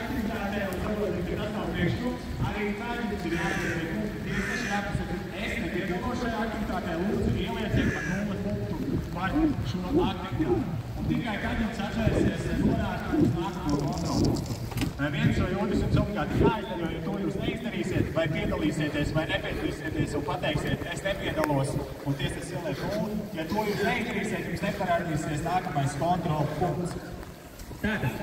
aktivitātē un saprotam, ka tas nav priekšrūks. Arī tādi mums ir jāatcerē. Tieši jāpasaka, es nepiedalošu šajā aktivitātē, lūdzu ielieciet par 0 punktu par šo aktivitāti. Un tikai kad jums atvērsies norāda uz nākamo kontrolu. Viens vai otrs jums obligāti jāizdara, jo ja to jūs neizdarīsiet, vai piedalīsieties, vai nepiedalīsieties un pateiksiet, es nepiedalos, un tiesas ieliek nulli. Ja to jūs neizdarīsiet, jums neparādīsies nākamais kontrola punkts. Tātad,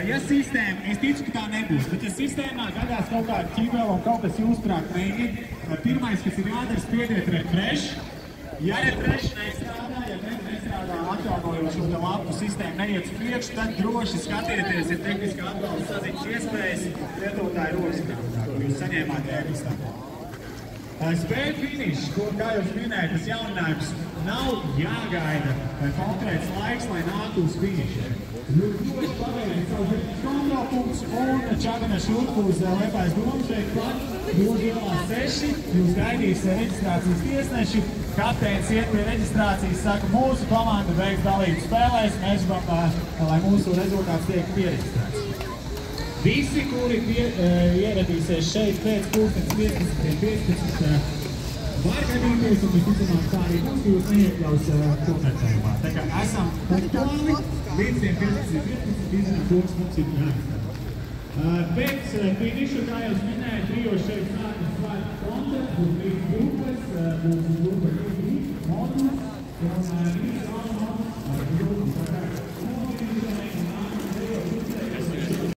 ja sistēma, es ticu, ka tā nebūs, bet ja sistēmā gadās kaut kāda ķībela un kaut kas jūs prāt neiet, pirmais, kas ir jādara, spiediet refresh. Ja refresh nestrādā, ja nestrādā atjaunojošu un lapu sistēmu neiet uz priekšu, tad droši skatieties, ir tehniskā atbalsta saziņas iespējas lietotāju rokasgrāmatā, ko jūs saņēmāt e-pastā. Spēļu finišs, ko, kā jūs minējat, tas jauninājums nav jāgaida konkrēts laiks, lai nāktu uz finišu. Jūs droši pavēriet savus kontrolpunktus un čakana šurp uz Liepājas domu šeit pat, Dožu ielā 6, jūs gaidīs reģistrācijas tiesneši, kapteinis iet pie reģistrācijas, saka, mūsu komanda veiks dalību spēlēs, mēs gribam, lai mūsu rezultāts tiek pieregistrēts. Visi, kuri ieradīsies šeit pēc 15:15, var gadīties, un visticamāk tā arī būs, jūs neiekļaus kopērcējumā. Tā kā esam punktuāli, līdz tiem 15:15 izzinām, koks mums ir jāizstāv. Pēc finiša, kā jūs minējat, trijos šeit sākas svārta koncerts, būs 3 grupas, būs